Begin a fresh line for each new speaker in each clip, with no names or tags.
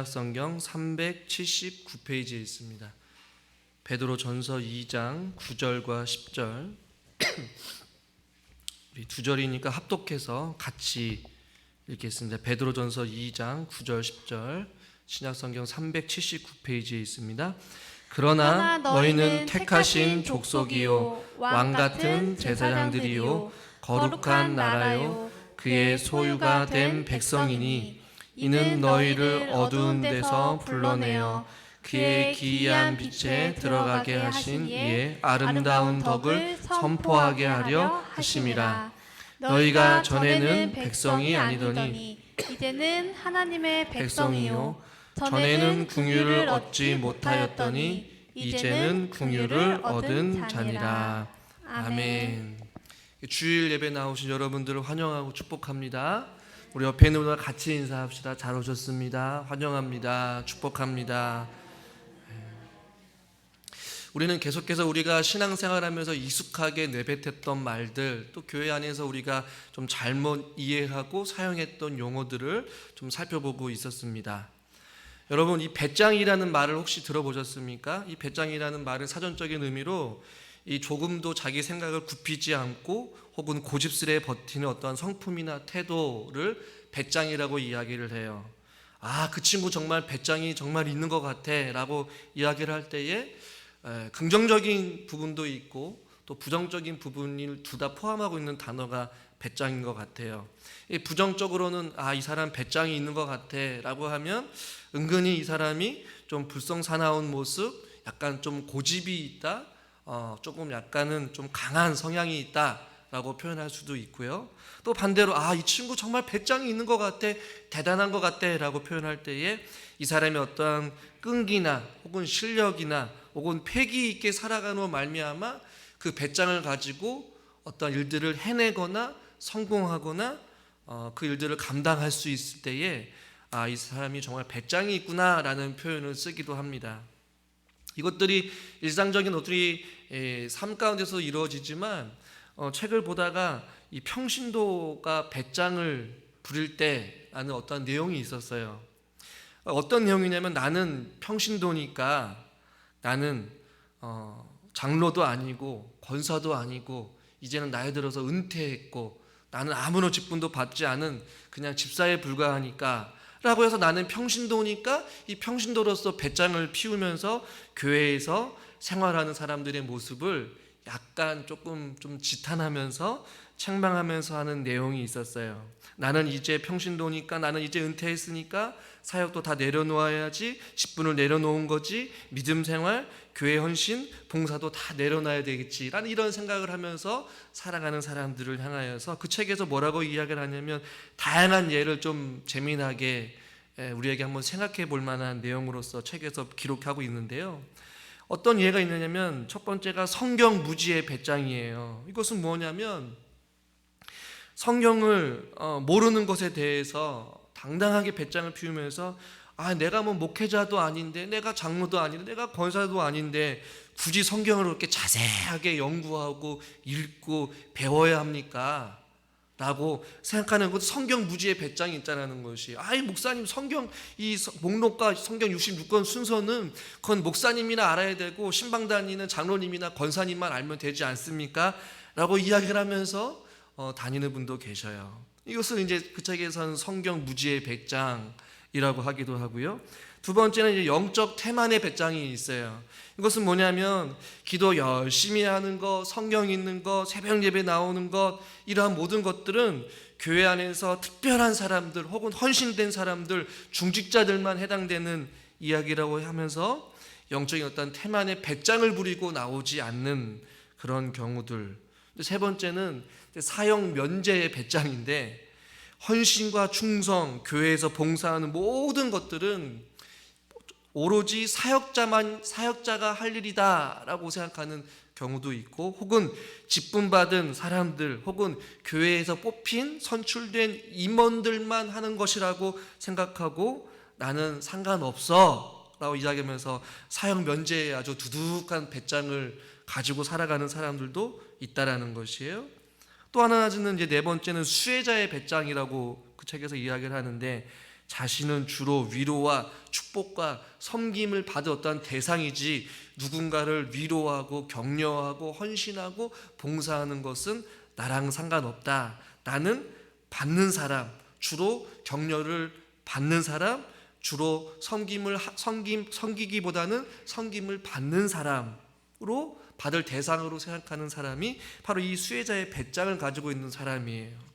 성경 379페이지에 있습니다. 베드로전서 2장 9절과 10절. 우리 두 절이니까 합독해서 같이 읽겠습니다. 베드로전서 2장 9절 10절. 신약성경 379페이지에 있습니다. 그러나 너희는 택하신 족속이요 왕같은 제사장들이요 거룩한 나라요 그의 소유가 된 백성이니 이는 너희를 어두운 데서 불러내어 그의 기이한 빛에 들어가게 하신 이의 아름다운 덕을 선포하게 하려 하심이라. 너희가 전에는 백성이 아니더니
이제는 하나님의 백성이요
전에는 긍휼을 얻지 못하였더니 이제는 긍휼을 얻은 자니라. 아멘. 주일 예배 나오신 여러분들을 환영하고 축복합니다. 우리 옆에 있는 분과 같이 인사합시다. 잘 오셨습니다. 환영합니다. 축복합니다. 우리는 계속해서 우리가 신앙생활하면서 익숙하게 내뱉었던 말들, 또 교회 안에서 우리가 좀 잘못 이해하고 사용했던 용어들을 좀 살펴보고 있었습니다. 여러분, 이 배짱이라는 말을 혹시 들어보셨습니까? 이 배짱이라는 말은 사전적인 의미로 이 조금도 자기 생각을 굽히지 않고 혹은 고집스레 버티는 어떤 성품이나 태도를 배짱이라고 이야기를 해요. 아, 그 친구 정말 배짱이 정말 있는 것 같아 라고 이야기를 할 때에 긍정적인 부분도 있고 또 부정적인 부분을 둘 다 포함하고 있는 단어가 배짱인 것 같아요. 부정적으로는 이 사람 배짱이 있는 것 같아 라고 하면 은근히 이 사람이 좀 불성사나운 모습, 약간 좀 고집이 있다, 조금 약간은 좀 강한 성향이 있다 라고 표현할 수도 있고요. 또 반대로 이 친구 정말 배짱이 있는 것 같아, 대단한 것 같아 라고 표현할 때에 이 사람이 어떠한 끈기나 혹은 실력이나 혹은 패기 있게 살아가는 말미암아 그 배짱을 가지고 어떤 일들을 해내거나 성공하거나 그 일들을 감당할 수 있을 때에 이 사람이 정말 배짱이 있구나 라는 표현을 쓰기도 합니다. 이것들이 일상적인 우리 삶 가운데서 이루어지지만 책을 보다가 이 평신도가 배짱을 부릴 때라는 어떤 내용이 있었어요. 어떤 내용이냐면 나는 평신도니까 나는 장로도 아니고 권사도 아니고 이제는 나이 들어서 은퇴했고 나는 아무런 직분도 받지 않은 그냥 집사에 불과하니까 라고 해서 나는 평신도니까 이 평신도로서 배짱을 피우면서 교회에서 생활하는 사람들의 모습을 약간 조금 좀 지탄하면서 책망하면서 하는 내용이 있었어요. 나는 이제 평신도니까, 나는 이제 은퇴했으니까 사역도 다 내려놓아야지, 직분을 내려놓은 거지, 믿음 생활, 교회 헌신, 봉사도 다 내려놔야 되겠지 라는 이런 생각을 하면서 살아가는 사람들을 향하여서 그 책에서 뭐라고 이야기를 하냐면 다양한 예를 좀 재미나게 우리에게 한번 생각해 볼 만한 내용으로서 책에서 기록하고 있는데요. 어떤 예가 있느냐면 첫 번째가 성경 무지의 배짱이에요. 이것은 뭐냐면 성경을 모르는 것에 대해서 당당하게 배짱을 피우면서 내가 뭐 목회자도 아닌데, 내가 장로도 아닌데, 내가 권사도 아닌데 굳이 성경을 그렇게 자세하게 연구하고 읽고 배워야 합니까? 라고 생각하는 것, 성경 무지의 배짱이 있다는 것이 목사님 성경 이 목록과 성경 66권 순서는 그건 목사님이나 알아야 되고 신방 다니는 장로님이나 권사님만 알면 되지 않습니까? 라고 이야기를 하면서 다니는 분도 계셔요. 이것을 이제 그 책에서는 성경 무지의 배짱이라고 하기도 하고요. 두 번째는 이제 영적 태만의 배짱이 있어요. 이것은 뭐냐면 기도 열심히 하는 것, 성경 읽는 것, 새벽 예배 나오는 것, 이러한 모든 것들은 교회 안에서 특별한 사람들 혹은 헌신된 사람들, 중직자들만 해당되는 이야기라고 하면서 영적인 어떤 태만의 배짱을 부리고 나오지 않는 그런 경우들. 세 번째는 사역 면제의 배짱인데 헌신과 충성, 교회에서 봉사하는 모든 것들은 오로지 사역자가 할 일이다라고 생각하는 경우도 있고, 혹은 직분받은 사람들 혹은 교회에서 뽑힌 선출된 임원들만 하는 것이라고 생각하고 나는 상관없어 라고 이야기하면서 사역 면제에 아주 두둑한 배짱을 가지고 살아가는 사람들도 있다라는 것이에요. 또 하나는 이제 네 번째는 수혜자의 배짱이라고 그 책에서 이야기를 하는데, 자신은 주로 위로와 축복과 섬김을 받을 어떤 대상이지 누군가를 위로하고 격려하고 헌신하고 봉사하는 것은 나랑 상관없다. 나는 받는 사람, 주로 격려를 받는 사람, 주로 섬기기보다는 섬김을 받는 사람으로 받을 대상으로 생각하는 사람이 바로 이 수혜자의 배짱을 가지고 있는 사람이에요.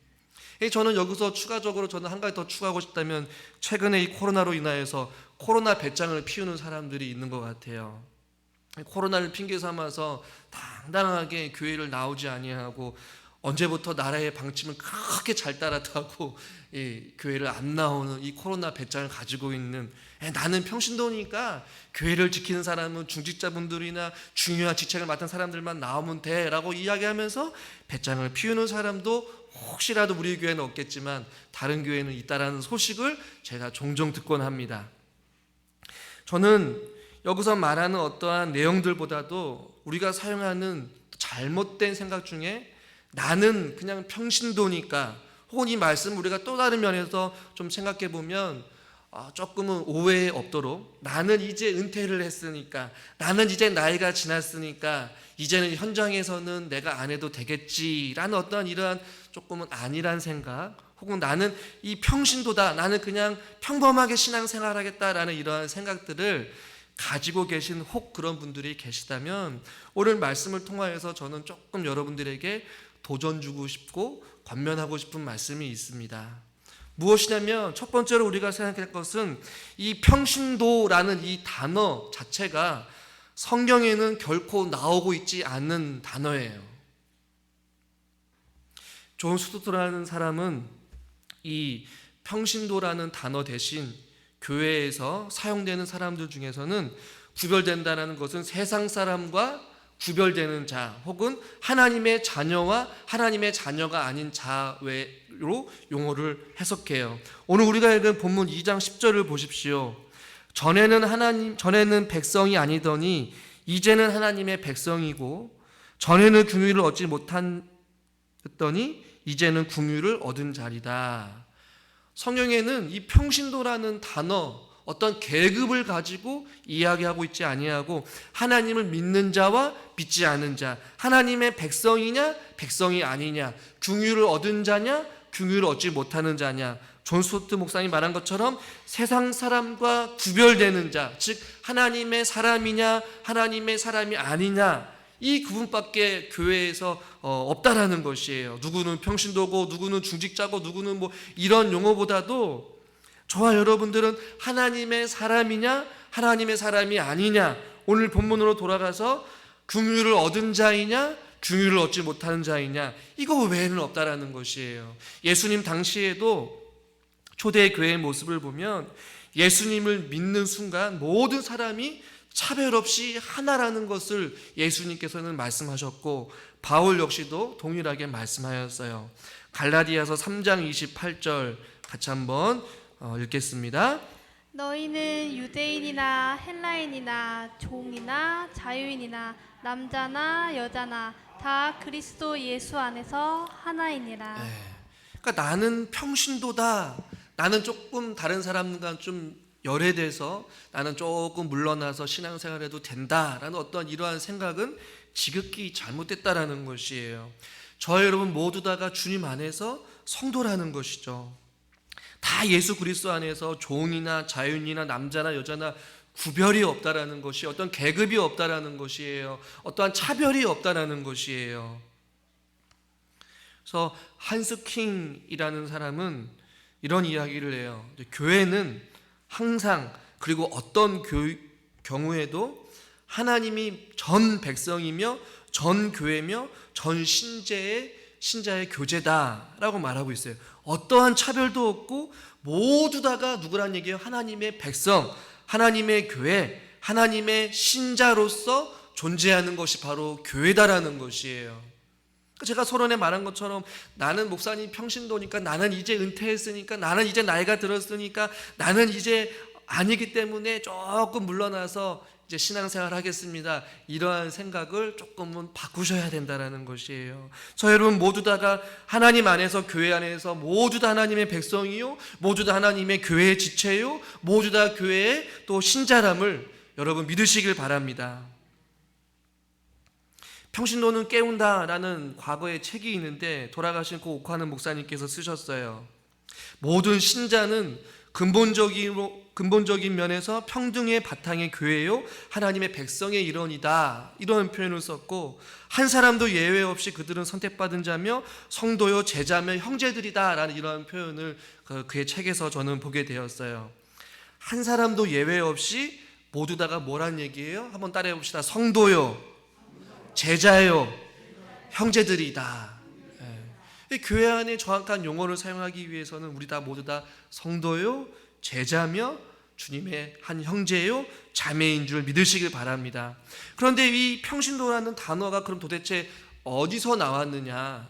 저는 여기서 추가적으로 저는 한 가지 더 추가하고 싶다면 최근에 이 코로나로 인하여서 코로나 배짱을 피우는 사람들이 있는 것 같아요. 코로나를 핑계 삼아서 당당하게 교회를 나오지 아니하고 언제부터 나라의 방침을 그렇게 잘 따랐다고 교회를 안 나오는 이 코로나 배짱을 가지고 있는, 나는 평신도니까 교회를 지키는 사람은 중직자분들이나 중요한 직책을 맡은 사람들만 나오면 돼 라고 이야기하면서 배짱을 피우는 사람도 혹시라도 우리 교회는 없겠지만 다른 교회는 있다라는 소식을 제가 종종 듣곤 합니다. 저는 여기서 말하는 어떠한 내용들보다도 우리가 사용하는 잘못된 생각 중에 나는 그냥 평신도니까, 혹은 이 말씀 우리가 또 다른 면에서 좀 생각해 보면 조금은 오해 없도록 나는 이제 은퇴를 했으니까, 나는 이제 나이가 지났으니까 이제는 현장에서는 내가 안 해도 되겠지라는 어떤 이러한 조금은 아니란 생각, 혹은 나는 이 평신도다, 나는 그냥 평범하게 신앙생활하겠다라는 이러한 생각들을 가지고 계신 혹 그런 분들이 계시다면 오늘 말씀을 통하여서 저는 조금 여러분들에게 도전 주고 싶고 권면하고 싶은 말씀이 있습니다. 무엇이냐면 첫 번째로 우리가 생각할 것은 이 평신도라는 이 단어 자체가 성경에는 결코 나오고 있지 않는 단어예요. 존 스토트라는 사람은 이 평신도라는 단어 대신 교회에서 사용되는 사람들 중에서는 구별된다는 것은 세상 사람과 구별되는 자, 혹은 하나님의 자녀와 하나님의 자녀가 아닌 자외로 용어를 해석해요. 오늘 우리가 읽은 본문 2장 10절을 보십시오. 전에는 백성이 아니더니 이제는 하나님의 백성이고, 전에는 긍휼을 얻지 못했더니 이제는 긍휼을 얻은 자리다. 성경에는 이 평신도라는 단어, 어떤 계급을 가지고 이야기하고 있지 아니하고 하나님을 믿는 자와 믿지 않은 자, 하나님의 백성이냐 백성이 아니냐, 긍휼을 얻은 자냐 긍휼을 얻지 못하는 자냐, 존 스토트 목사님이 말한 것처럼 세상 사람과 구별되는 자, 즉 하나님의 사람이냐 하나님의 사람이 아니냐, 이 구분밖에 교회에서 없다라는 것이에요. 누구는 평신도고 누구는 중직자고 누구는 뭐 이런 용어보다도 저와 여러분들은 하나님의 사람이냐 하나님의 사람이 아니냐, 오늘 본문으로 돌아가서 긍휼을 얻은 자이냐 긍휼을 얻지 못하는 자이냐, 이거 외에는 없다라는 것이에요. 예수님 당시에도 초대 교회의 모습을 보면 예수님을 믿는 순간 모든 사람이 차별 없이 하나라는 것을 예수님께서는 말씀하셨고, 바울 역시도 동일하게 말씀하였어요. 갈라디아서 3장 28절 같이 한번 읽겠습니다.
너희는 유대인이나 헬라인이나 종이나 자유인이나 남자나 여자나 다 그리스도 예수 안에서 하나이니라.
그러니까 나는 평신도다, 나는 조금 다른 사람과 좀 열애돼서 나는 조금 물러나서 신앙생활해도 된다라는 어떤 이러한 생각은 지극히 잘못됐다라는 것이에요. 저 여러분 모두 다가 주님 안에서 성도라는 것이죠. 다 예수 그리스도 안에서 종이나 자유인이나 남자나 여자나 구별이 없다라는 것이, 어떤 계급이 없다라는 것이에요. 어떠한 차별이 없다라는 것이에요. 그래서 한스 킹이라는 사람은 이런 이야기를 해요. 교회는 항상, 그리고 어떤 경우에도 하나님이 전 백성이며 전 교회며 전 신자의 교제다라고 말하고 있어요. 어떠한 차별도 없고 모두 다가 누구란 얘기예요? 하나님의 백성, 하나님의 교회, 하나님의 신자로서 존재하는 것이 바로 교회다라는 것이에요. 제가 서론에 말한 것처럼 나는 목사님 평신도니까, 나는 이제 은퇴했으니까, 나는 이제 나이가 들었으니까, 나는 이제 아니기 때문에 조금 물러나서 이제 신앙생활 하겠습니다. 이러한 생각을 조금은 바꾸셔야 된다라는 것이에요. 저 여러분 모두 다가 하나님 안에서, 교회 안에서 모두 다 하나님의 백성이요, 모두 다 하나님의 교회의 지체요, 모두 다 교회의 또 신자람을 여러분 믿으시길 바랍니다. 평신도는 깨운다라는 과거의 책이 있는데 돌아가신 고 옥하는 목사님께서 쓰셨어요. 모든 신자는 근본적인 면에서 평등의 바탕의 교회요 하나님의 백성의 일원이다, 이런 표현을 썼고, 한 사람도 예외 없이 그들은 선택받은 자며 성도요 제자며 형제들이다 라는 이런 표현을 그의 책에서 저는 보게 되었어요. 한 사람도 예외 없이 모두 다가 뭐란 얘기예요? 한번 따라해 봅시다. 성도요, 제자요, 형제들이다. 교회 안에 정확한 용어를 사용하기 위해서는 우리 다 모두 다 성도요, 제자며 주님의 한 형제요, 자매인 줄 믿으시길 바랍니다. 그런데 이 평신도라는 단어가 그럼 도대체 어디서 나왔느냐?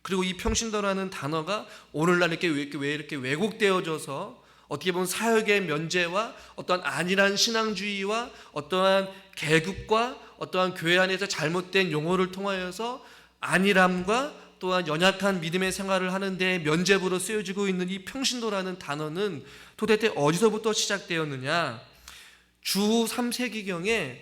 그리고 이 평신도라는 단어가 오늘날 왜 이렇게 왜곡되어져서 어떻게 보면 사역의 면제와 어떠한 안일한 신앙주의와 어떠한 계급과 어떠한 교회 안에서 잘못된 용어를 통하여서 안일함과 또한 연약한 믿음의 생활을 하는데 면죄부로 쓰여지고 있는 이 평신도라는 단어는 도대체 어디서부터 시작되었느냐? 주 3세기경에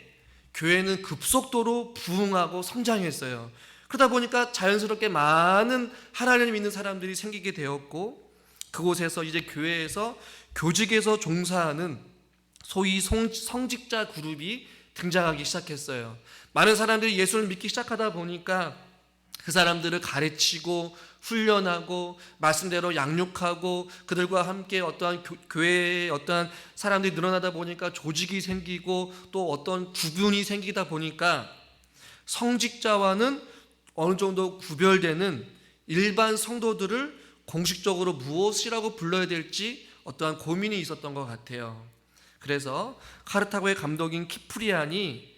교회는 급속도로 부흥하고 성장했어요. 그러다 보니까 자연스럽게 많은 하나님을 믿는 사람들이 생기게 되었고, 그곳에서 이제 교회에서 교직에서 종사하는 소위 성직자 그룹이 등장하기 시작했어요. 많은 사람들이 예수를 믿기 시작하다 보니까 그 사람들을 가르치고 훈련하고 말씀대로 양육하고 그들과 함께 어떠한 교회에 어떠한 사람들이 늘어나다 보니까 조직이 생기고 또 어떤 구분이 생기다 보니까 성직자와는 어느 정도 구별되는 일반 성도들을 공식적으로 무엇이라고 불러야 될지 어떠한 고민이 있었던 것 같아요. 그래서 카르타고의 감독인 키프리안이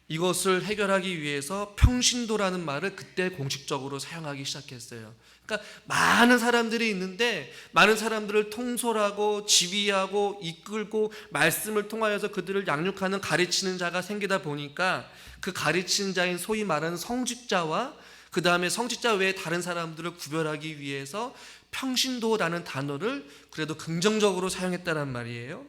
이것을 해결하기 위해서 평신도라는 말을 그때 공식적으로 사용하기 시작했어요. 그러니까 많은 사람들이 있는데 많은 사람들을 통솔하고 지휘하고 이끌고 말씀을 통하여서 그들을 양육하는 가르치는 자가 생기다 보니까 그 가르치는 자인 소위 말하는 성직자와 그 다음에 성직자 외에 다른 사람들을 구별하기 위해서 평신도라는 단어를 그래도 긍정적으로 사용했다는 말이에요.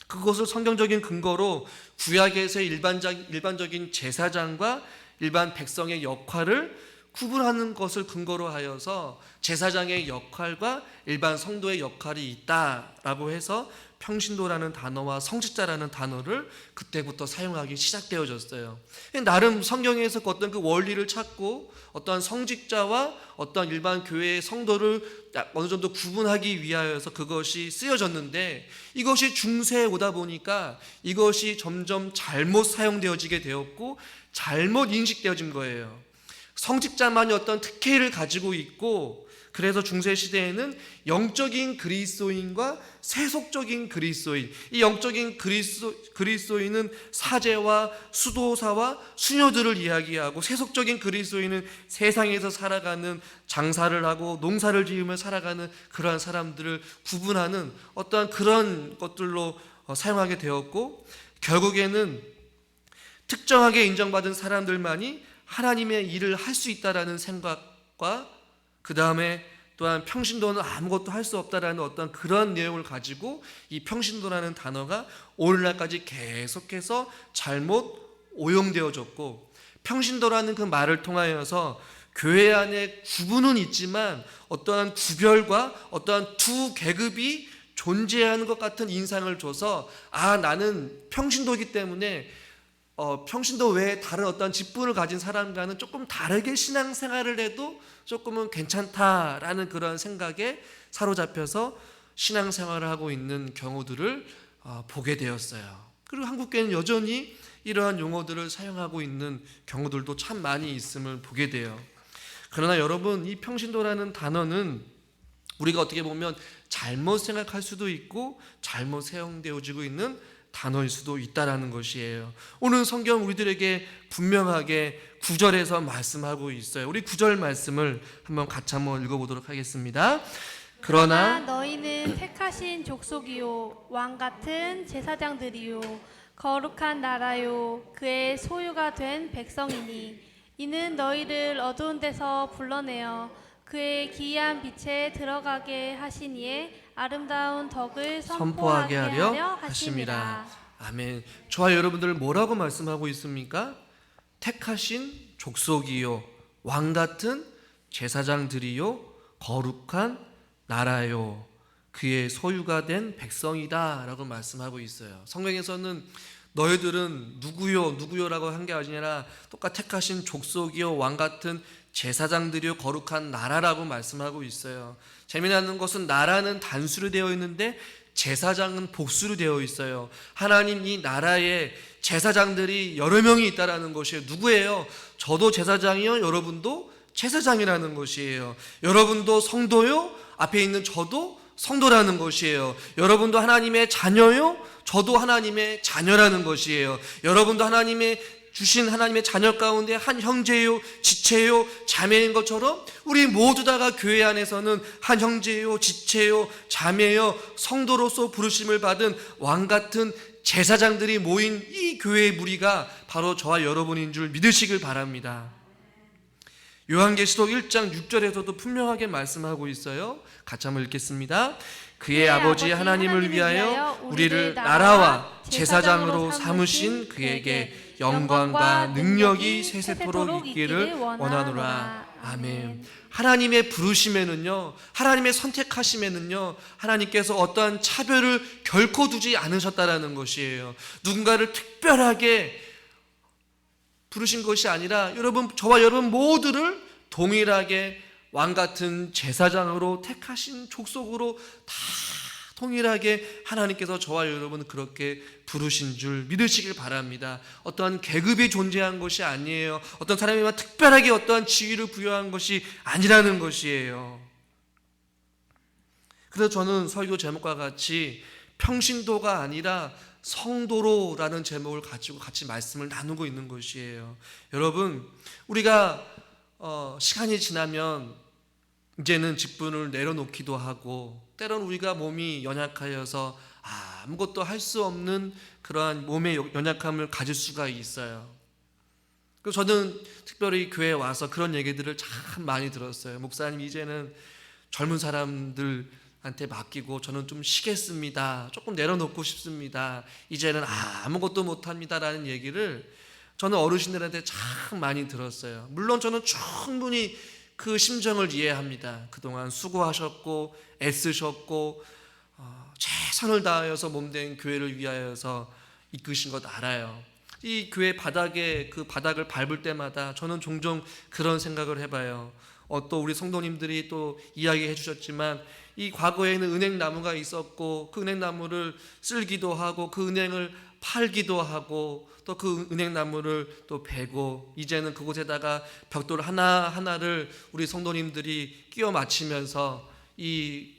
그것을 성경적인 근거로 구약에서의 일반적인 제사장과 일반 백성의 역할을 구분하는 것을 근거로 하여서 제사장의 역할과 일반 성도의 역할이 있다라고 해서 평신도라는 단어와 성직자라는 단어를 그때부터 사용하기 시작되어졌어요. 나름 성경에서 어떤 그 원리를 찾고 어떠한 성직자와 어떤 일반 교회의 성도를 어느 정도 구분하기 위하여서 그것이 쓰여졌는데, 이것이 중세에 오다 보니까 이것이 점점 잘못 사용되어지게 되었고 잘못 인식되어진 거예요. 성직자만이 어떤 특혜를 가지고 있고, 그래서 중세 시대에는 영적인 그리스도인과 세속적인 그리스도인, 이 영적인 그리스도인은 사제와 수도사와 수녀들을 이야기하고, 세속적인 그리스도인은 세상에서 살아가는 장사를 하고 농사를 지으며 살아가는 그러한 사람들을 구분하는 어떠한 그런 것들로 사용하게 되었고, 결국에는 특정하게 인정받은 사람들만이 하나님의 일을 할 수 있다라는 생각과 그 다음에 또한 평신도는 아무것도 할 수 없다라는 어떤 그런 내용을 가지고 이 평신도라는 단어가 오늘날까지 계속해서 잘못 오용되어졌고, 평신도라는 그 말을 통하여서 교회 안에 구분은 있지만 어떠한 구별과 어떠한 두 계급이 존재하는 것 같은 인상을 줘서, 아, 나는 평신도이기 때문에 평신도 외에 다른 어떤 직분을 가진 사람과는 조금 다르게 신앙생활을 해도 조금은 괜찮다라는 그런 생각에 사로잡혀서 신앙생활을 하고 있는 경우들을 보게 되었어요. 그리고 한국교회는 여전히 이러한 용어들을 사용하고 있는 경우들도 참 많이 있음을 보게 돼요. 그러나 여러분, 이 평신도라는 단어는 우리가 어떻게 보면 잘못 생각할 수도 있고 잘못 사용되어지고 있는 단어일 수도 있다라는 것이에요. 오늘 성경 우리들에게 분명하게 9절에서 말씀하고 있어요. 우리 9절 말씀을 같이 한번 읽어보도록 하겠습니다. 그러나
너희는 택하신 족속이요 왕 같은 제사장들이요 거룩한 나라요 그의 소유가 된 백성이니 이는 너희를 어두운 데서 불러내어 그의 기이한 빛에 들어가게 하시니에 아름다운 덕을
선포하게 하려
하심이라.
하심이라. 아멘. 저와 여러분들 뭐라고 말씀하고 있습니까? 택하신 족속이요 왕 같은 제사장들이요 거룩한 나라요 그의 소유가 된 백성이다 라고 말씀하고 있어요. 성경에서는 너희들은 누구요라고 한 게 아니라 똑같이 택하신 족속이요 왕 같은 제사장들이요 거룩한 나라라고 말씀하고 있어요. 재미나는 것은 나라는 단수로 되어 있는데 제사장은 복수로 되어 있어요. 하나님 이 나라에 제사장들이 여러 명이 있다라는 것이에요. 누구예요? 저도 제사장이요 여러분도 제사장이라는 것이에요. 여러분도 성도요 앞에 있는 저도 성도라는 것이에요. 여러분도 하나님의 자녀요 저도 하나님의 자녀라는 것이에요. 여러분도 주신 하나님의 자녀 가운데 한 형제요 지체요 자매인 것처럼 우리 모두 다가 교회 안에서는 한 형제요 지체요 자매요 성도로서 부르심을 받은 왕 같은 제사장들이 모인 이 교회의 무리가 바로 저와 여러분인 줄 믿으시길 바랍니다. 요한계시록 1장 6절에서도 분명하게 말씀하고 있어요. 같이 한번 읽겠습니다. 그의 아버지 하나님을 위하여 우리를 나라와 제사장으로 삼으신 그에게 영광과 능력이 세세토록 있기를 원하노라. 아멘. 하나님의 부르심에는요 하나님의 선택하심에는요 하나님께서 어떠한 차별을 결코 두지 않으셨다라는 것이에요. 누군가를 특별하게 부르신 것이 아니라 저와 여러분 모두를 동일하게 왕같은 제사장으로 택하신 족속으로 다 통일하게 하나님께서 저와 여러분 그렇게 부르신 줄 믿으시길 바랍니다. 어떠한 계급이 존재한 것이 아니에요. 어떤 사람이만 특별하게 어떠한 지위를 부여한 것이 아니라는 것이에요. 그래서 저는 설교 제목과 같이 평신도가 아니라 성도로라는 제목을 가지고 같이 말씀을 나누고 있는 것이에요. 여러분 우리가 시간이 지나면 이제는 직분을 내려놓기도 하고 때론 우리가 몸이 연약하여서 아무것도 할 수 없는 그러한 몸의 연약함을 가질 수가 있어요. 그래서 저는 특별히 교회에 와서 그런 얘기들을 참 많이 들었어요. 목사님 이제는 젊은 사람들한테 맡기고 저는 좀 쉬겠습니다. 조금 내려놓고 싶습니다. 이제는 아무것도 못합니다 라는 얘기를 저는 어르신들한테 참 많이 들었어요. 물론 저는 충분히 그 심정을 이해합니다. 그동안 수고하셨고 애쓰셨고 최선을 다하여서 몸된 교회를 위하여서 이끄신 것 알아요. 이 교회 바닥에 그 바닥을 밟을 때마다 저는 종종 그런 생각을 해봐요. 또 우리 성도님들이 또 이야기해 주셨지만 이 과거에는 은행나무가 있었고 그 은행나무를 쓸기도 하고 그 은행을 팔기도 하고 또 그 은행나무를 또 베고 이제는 그곳에다가 벽돌 하나하나를 우리 성도님들이 끼워 맞추면서 이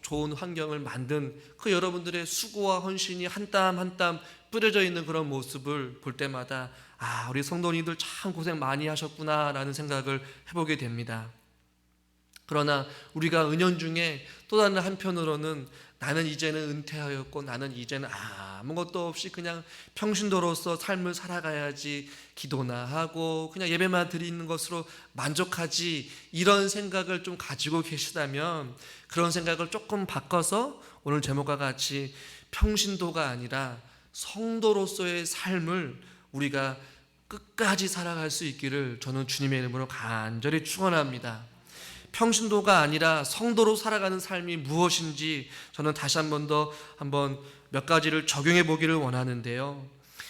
좋은 환경을 만든 그 여러분들의 수고와 헌신이 한 땀 한 땀 뿌려져 있는 그런 모습을 볼 때마다 우리 성도님들 참 고생 많이 하셨구나라는 생각을 해보게 됩니다. 그러나 우리가 은연중에 또 다른 한편으로는 나는 이제는 은퇴하였고 나는 이제는 아무것도 없이 그냥 평신도로서 삶을 살아가야지 기도나 하고 그냥 예배만 드리는 것으로 만족하지 이런 생각을 좀 가지고 계시다면 그런 생각을 조금 바꿔서 오늘 제목과 같이 평신도가 아니라 성도로서의 삶을 우리가 끝까지 살아갈 수 있기를 저는 주님의 이름으로 간절히 축원합니다. 평신도가 아니라 성도로 살아가는 삶이 무엇인지 저는 다시 한번 몇 가지를 적용해 보기를 원하는데요.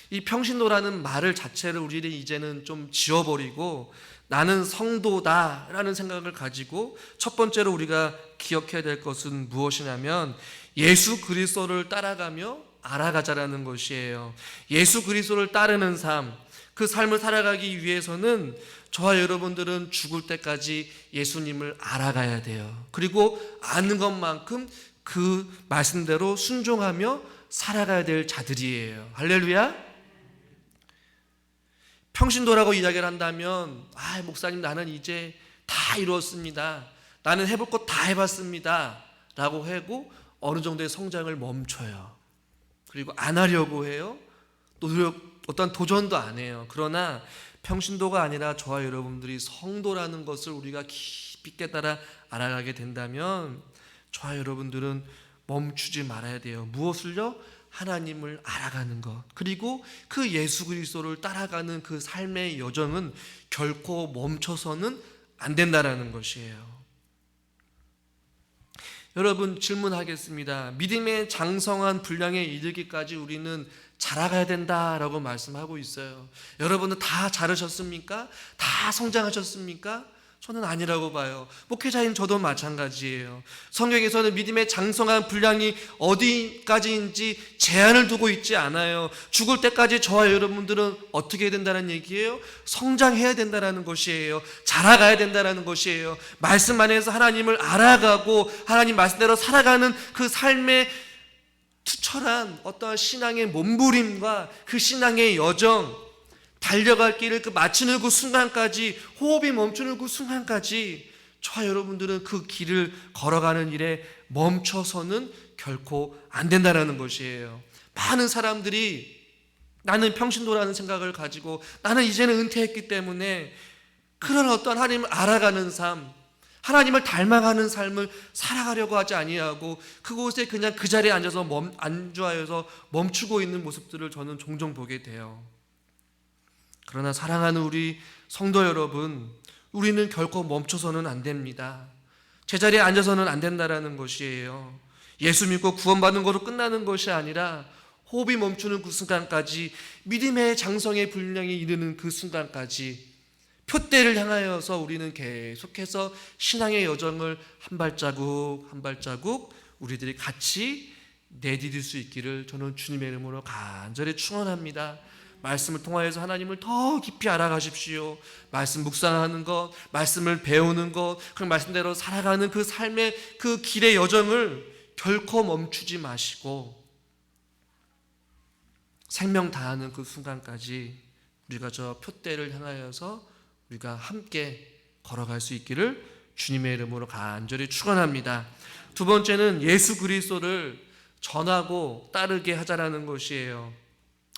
이 평신도라는 말을 자체를 우리는 이제는 좀 지워버리고 나는 성도다라는 생각을 가지고 첫 번째로 우리가 기억해야 될 것은 무엇이냐면 예수 그리스도를 따라가며 알아가자라는 것이에요. 예수 그리스도를 따르는 삶, 그 삶을 살아가기 위해서는 저와 여러분들은 죽을 때까지 예수님을 알아가야 돼요. 그리고 아는 것만큼 그 말씀대로 순종하며 살아가야 될 자들이에요. 할렐루야. 평신도라고 이야기를 한다면 목사님 나는 이제 다 이루었습니다. 나는 해볼 것 다 해봤습니다 라고 하고 어느 정도의 성장을 멈춰요. 그리고 안 하려고 해요. 또 어떤 도전도 안 해요. 그러나 평신도가 아니라 저와 여러분들이 성도라는 것을 우리가 깊이 깨달아 알아가게 된다면 저와 여러분들은 멈추지 말아야 돼요. 무엇을요? 하나님을 알아가는 것, 그리고 그 예수 그리스도를 따라가는 그 삶의 여정은 결코 멈춰서는 안 된다라는 것이에요. 여러분, 질문하겠습니다. 믿음의 장성한 분량에 이르기까지 우리는 자라가야 된다라고 말씀하고 있어요. 여러분은 다 자르셨습니까? 다 성장하셨습니까? 저는 아니라고 봐요. 목회자인 저도 마찬가지예요. 성경에서는 믿음의 장성한 분량이 어디까지인지 제한을 두고 있지 않아요. 죽을 때까지 저와 여러분들은 어떻게 해야 된다는 얘기예요? 성장해야 된다는 것이에요. 자라가야 된다는 것이에요. 말씀 안에서 하나님을 알아가고 하나님 말씀대로 살아가는 그 삶의 투철한 어떠한 신앙의 몸부림과 그 신앙의 여정, 달려갈 길을 그 마치는 그 순간까지, 호흡이 멈추는 그 순간까지 저와 여러분들은 그 길을 걸어가는 일에 멈춰서는 결코 안 된다는 것이에요. 많은 사람들이 나는 평신도라는 생각을 가지고 나는 이제는 은퇴했기 때문에 그런 어떤 하나님을 알아가는 삶, 하나님을 닮아가는 삶을 살아가려고 하지 아니하고 그곳에 그냥 그 자리에 앉아서 안주하여서 멈추고 있는 모습들을 저는 종종 보게 돼요. 그러나 사랑하는 우리 성도 여러분, 우리는 결코 멈춰서는 안 됩니다. 제자리에 앉아서는 안 된다라는 것이에요. 예수 믿고 구원받는 것으로 끝나는 것이 아니라 호흡이 멈추는 그 순간까지, 믿음의 장성의 분량이 이르는 그 순간까지 표대를 향하여서 우리는 계속해서 신앙의 여정을 한 발자국 한 발자국 우리들이 같이 내디딜 수 있기를 저는 주님의 이름으로 간절히 축원합니다. 말씀을 통하여서 하나님을 더 깊이 알아가십시오. 말씀 묵상하는 것, 말씀을 배우는 것, 그 말씀대로 살아가는 그 삶의 그 길의 여정을 결코 멈추지 마시고 생명 다하는 그 순간까지 우리가 저 표대를 향하여서 우리가 함께 걸어갈 수 있기를 주님의 이름으로 간절히 축원합니다. 두 번째는 예수 그리스도를 전하고 따르게 하자라는 것이에요.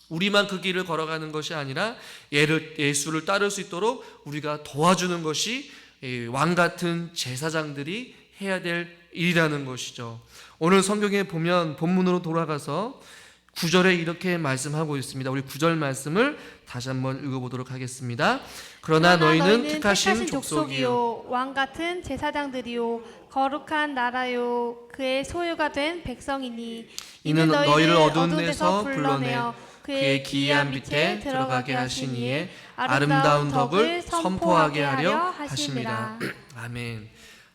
우리만 그 길을 걸어가는 것이 아니라 예수를 따를 수 있도록 우리가 도와주는 것이 왕 같은 제사장들이 해야 될 일이라는 것이죠. 오늘 성경에 보면 본문으로 돌아가서 9절에 이렇게 말씀하고 있습니다. 우리 9절 말씀을 다시 한번 읽어보도록 하겠습니다. 그러나 너희는 택하신 족속이요
왕 같은 제사장들이요 거룩한 나라요 그의 소유가 된 백성이니
이는 너희를 어두운 데서 불러내어 그의 기이한 빛에 들어가게 하신 이의 아름다운 덕을 선포하게 하려 하심이라. 아멘.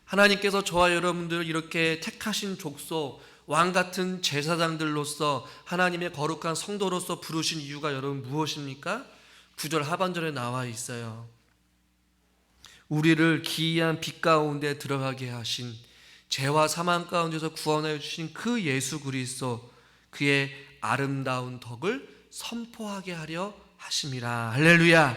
하나님께서 저와 여러분들을 이렇게 택하신 족속, 왕 같은 제사장들로서 하나님의 거룩한 성도로서 부르신 이유가 여러분 무엇입니까? 9절 하반절에 나와 있어요. 우리를 기이한 빛 가운데 들어가게 하신, 죄와 사망 가운데서 구원하여 주신 그 예수 그리스도, 그의 아름다운 덕을 선포하게 하려 하심이라. 할렐루야.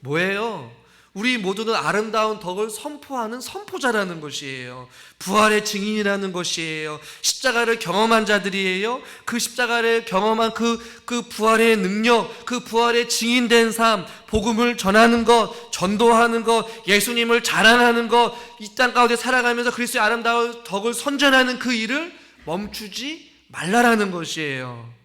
뭐예요? 우리 모두는 아름다운 덕을 선포하는 선포자라는 것이에요. 부활의 증인이라는 것이에요. 십자가를 경험한 자들이에요. 그 십자가를 경험한 그 부활의 능력, 그 부활의 증인된 삶, 복음을 전하는 것, 전도하는 것, 예수님을 자랑하는 것, 이 땅 가운데 살아가면서 그리스도의 아름다운 덕을 선전하는 그 일을 멈추지 말라라는 것이에요.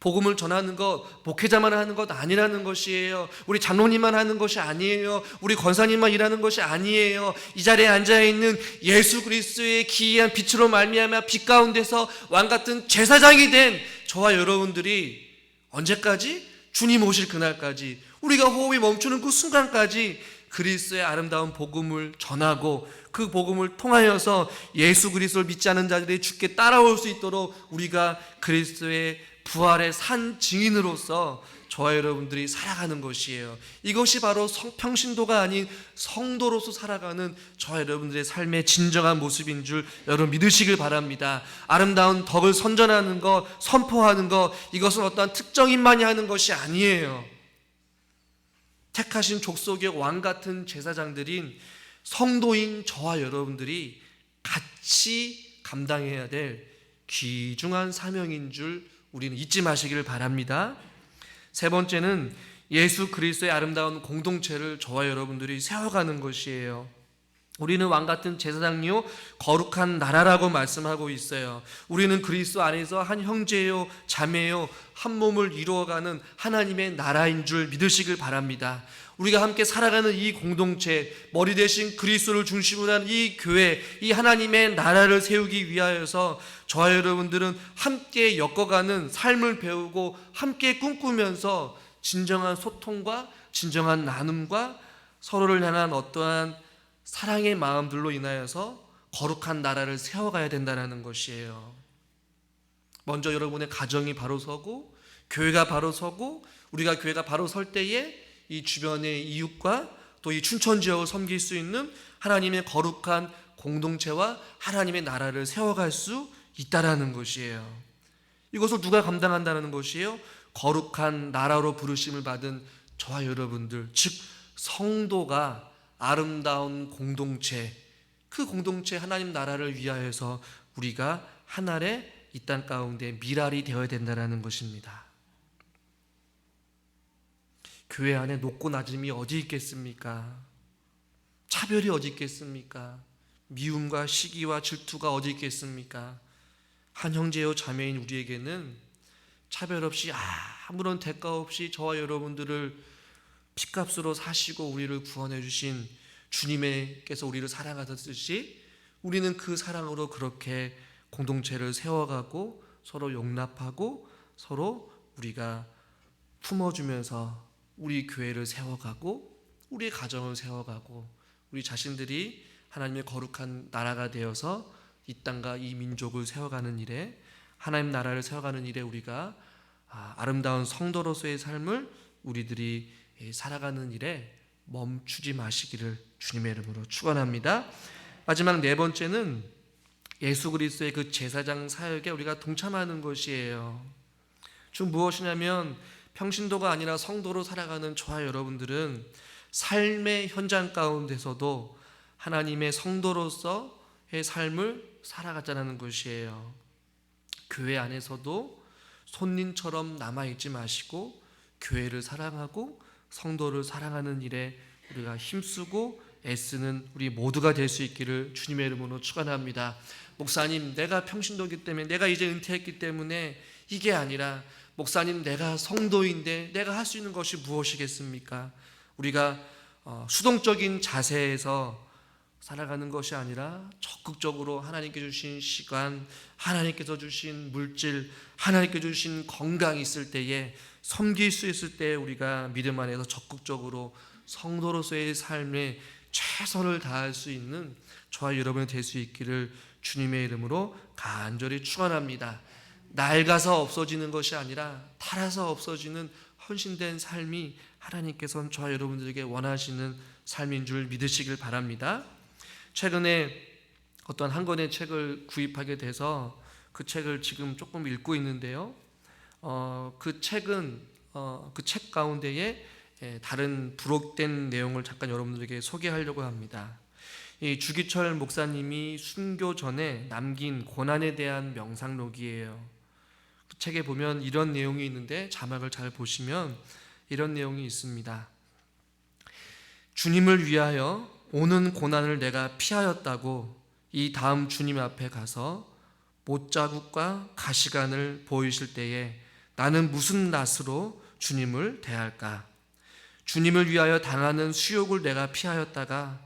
복음을 전하는 것, 목회자만 하는 것 아니라는 것이에요. 우리 장로님만 하는 것이 아니에요. 우리 권사님만 일하는 것이 아니에요. 이 자리에 앉아있는 예수 그리스도의 기이한 빛으로 말미암아 빛 가운데서 왕같은 제사장이 된 저와 여러분들이 언제까지? 주님 오실 그날까지, 우리가 호흡이 멈추는 그 순간까지 그리스도의 아름다운 복음을 전하고 그 복음을 통하여서 예수 그리스도를 믿지 않는 자들이 주께 따라올 수 있도록 우리가 그리스도의 부활의 산 증인으로서 저와 여러분들이 살아가는 것이에요. 이것이 바로 평신도가 아닌 성도로서 살아가는 저와 여러분들의 삶의 진정한 모습인 줄 여러분 믿으시길 바랍니다. 아름다운 덕을 선전하는 것, 선포하는 것, 이것은 어떠한 특정인만이 하는 것이 아니에요. 택하신 족속의 왕 같은 제사장들인 성도인 저와 여러분들이 같이 감당해야 될 귀중한 사명인 줄 우리는 잊지 마시기를 바랍니다. 세 번째는 예수 그리스도의 아름다운 공동체를 저와 여러분들이 세워가는 것이에요. 우리는 왕같은 제사장이요 거룩한 나라라고 말씀하고 있어요. 우리는 그리스도 안에서 한 형제요 자매요 한 몸을 이루어가는 하나님의 나라인 줄 믿으시길 바랍니다. 우리가 함께 살아가는 이 공동체, 머리 대신 그리스도를 중심으로 한 이 교회, 이 하나님의 나라를 세우기 위하여서 저와 여러분들은 함께 엮어가는 삶을 배우고 함께 꿈꾸면서 진정한 소통과 진정한 나눔과 서로를 향한 어떠한 사랑의 마음들로 인하여서 거룩한 나라를 세워가야 된다는 것이에요. 먼저 여러분의 가정이 바로 서고 교회가 바로 서고 우리가 교회가 바로 설 때에 이 주변의 이웃과 또 이 춘천 지역을 섬길 수 있는 하나님의 거룩한 공동체와 하나님의 나라를 세워갈 수 있다라는 것이에요. 이것을 누가 감당한다는 것이에요? 거룩한 나라로 부르심을 받은 저와 여러분들, 즉 성도가 아름다운 공동체, 그 공동체 하나님 나라를 위하여서 우리가 하늘의 이 땅 가운데 미랄이 되어야 된다는 것입니다. 교회 안에 높고 낮음이 어디 있겠습니까? 차별이 어디 있겠습니까? 미움과 시기와 질투가 어디 있겠습니까? 한 형제요 자매인 우리에게는 차별 없이 아무런 대가 없이 저와 여러분들을 피값으로 사시고 우리를 구원해 주신 주님께서 우리를 사랑하셨듯이 우리는 그 사랑으로 그렇게 공동체를 세워가고 서로 용납하고 서로 우리가 품어주면서 우리 교회를 세워가고 우리 가정을 세워가고 우리 자신들이 하나님의 거룩한 나라가 되어서 이 땅과 이 민족을 세워가는 일에 하나님 나라를 세워가는 일에 우리가 아름다운 성도로서의 삶을 우리들이 살아가는 일에 멈추지 마시기를 주님의 이름으로 축원합니다. 마지막 네 번째는 예수 그리스도의 그 제사장 사역에 우리가 동참하는 것이에요. 즉 무엇이냐면 평신도가 아니라 성도로 살아가는 저와 여러분들은 삶의 현장 가운데서도 하나님의 성도로서의 삶을 살아가자는 것이에요. 교회 안에서도 손님처럼 남아있지 마시고 교회를 사랑하고 성도를 사랑하는 일에 우리가 힘쓰고 애쓰는 우리 모두가 될 수 있기를 주님의 이름으로 축원합니다. 목사님, 내가 평신도이기 때문에, 내가 이제 은퇴했기 때문에 이게 아니라 목사님, 내가 성도인데 내가 할 수 있는 것이 무엇이겠습니까? 우리가 수동적인 자세에서 살아가는 것이 아니라 적극적으로 하나님께 주신 시간, 하나님께서 주신 물질, 하나님께 주신 건강이 있을 때에 섬길 수 있을 때 우리가 믿음 안에서 적극적으로 성도로서의 삶에 최선을 다할 수 있는 저와 여러분이 될 수 있기를 주님의 이름으로 간절히 축원합니다. 낡아서 없어지는 것이 아니라 타라서 없어지는 헌신된 삶이 하나님께서는 저와 여러분들에게 원하시는 삶인 줄 믿으시길 바랍니다. 최근에 어떤 한 권의 책을 구입하게 돼서 그 책을 지금 조금 읽고 있는데요. 그 책은 그 책 가운데에 다른 부록된 내용을 잠깐 여러분들에게 소개하려고 합니다. 이 주기철 목사님이 순교 전에 남긴 고난에 대한 명상록이에요. 그 책에 보면 이런 내용이 있는데 자막을 잘 보시면 이런 내용이 있습니다. 주님을 위하여 오는 고난을 내가 피하였다고 이 다음 주님 앞에 가서 못자국과 가시관을 보이실 때에 나는 무슨 낯으로 주님을 대할까? 주님을 위하여 당하는 수욕을 내가 피하였다가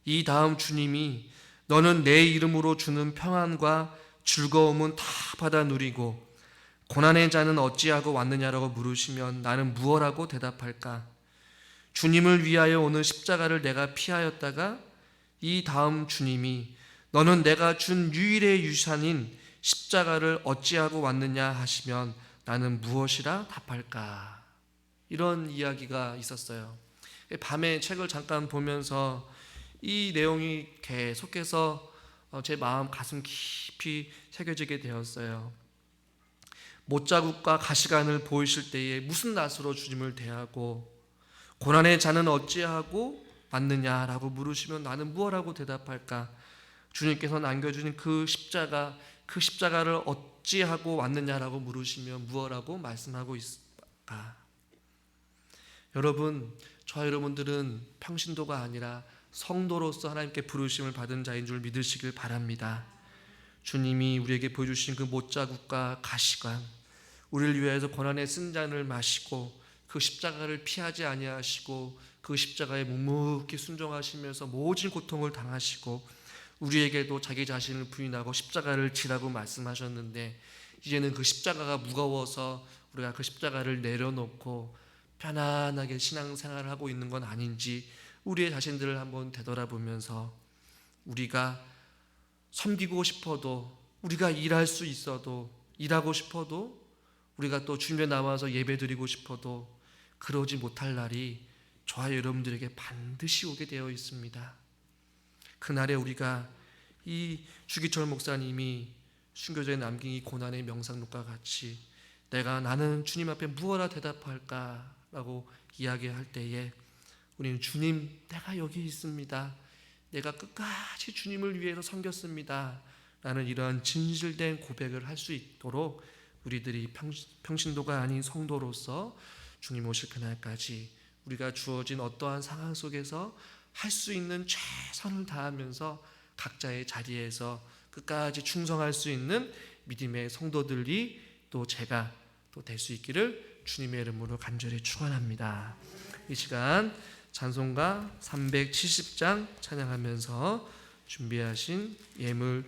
이 다음 주님이 너는 내 이름으로 주는 평안과 즐거움은 다 받아 누리고 고난의 자는 어찌하고 왔느냐라고 물으시면 나는 무엇라고 대답할까? 주님을 위하여 오는 십자가를 내가 피하였다가 이 다음 주님이 너는 내가 준 유일의 유산인 십자가를 어찌하고 왔느냐 하시면 나는 무엇이라 답할까? 이런 이야기가 있었어요. 밤에 책을 잠깐 보면서 이 내용이 계속해서 제 마음 가슴 깊이 새겨지게 되었어요. 못자국과 가시관을 보이실 때에 무슨 낯으로 주님을 대하고 고난의 자는 어찌하고 맞느냐라고 물으시면 나는 무엇라고 대답할까? 주님께서 남겨주신 그 십자가를 어찌하고 왔느냐라고 물으시면 무엇라고 말씀하고 있을까? 여러분, 저와 여러분들은 평신도가 아니라 성도로서 하나님께 부르심을 받은 자인 줄 믿으시길 바랍니다. 주님이 우리에게 보여주신 그 못자국과 가시관, 우리를 위하여서 고난의 쓴 잔을 마시고 그 십자가를 피하지 아니하시고 그 십자가에 묵묵히 순종하시면서 모진 고통을 당하시고 우리에게도 자기 자신을 부인하고 십자가를 지라고 말씀하셨는데, 이제는 그 십자가가 무거워서 우리가 그 십자가를 내려놓고 편안하게 신앙생활을 하고 있는 건 아닌지 우리의 자신들을 한번 되돌아보면서, 우리가 섬기고 싶어도, 우리가 일할 수 있어도, 일하고 싶어도, 우리가 또 주님에 나와서 예배드리고 싶어도 그러지 못할 날이 저와 여러분들에게 반드시 오게 되어 있습니다. 그날에 우리가 이 주기철 목사님이 순교자에 남긴 이 고난의 명상록과 같이 나는 주님 앞에 무엇라 대답할까라고 이야기할 때에 우리는 주님, 내가 여기 있습니다. 내가 끝까지 주님을 위해서 섬겼습니다. 라는 이러한 진실된 고백을 할 수 있도록 우리들이 평신도가 아닌 성도로서 주님 오실 그날까지 우리가 주어진 어떠한 상황 속에서 할 수 있는 최선을 다하면서 각자의 자리에서 끝까지 충성할 수 있는 믿음의 성도들이 또 제가 또 될 수 있기를 주님의 이름으로 간절히 축원합니다. 이 시간 찬송가 370장 찬양하면서 준비하신 예물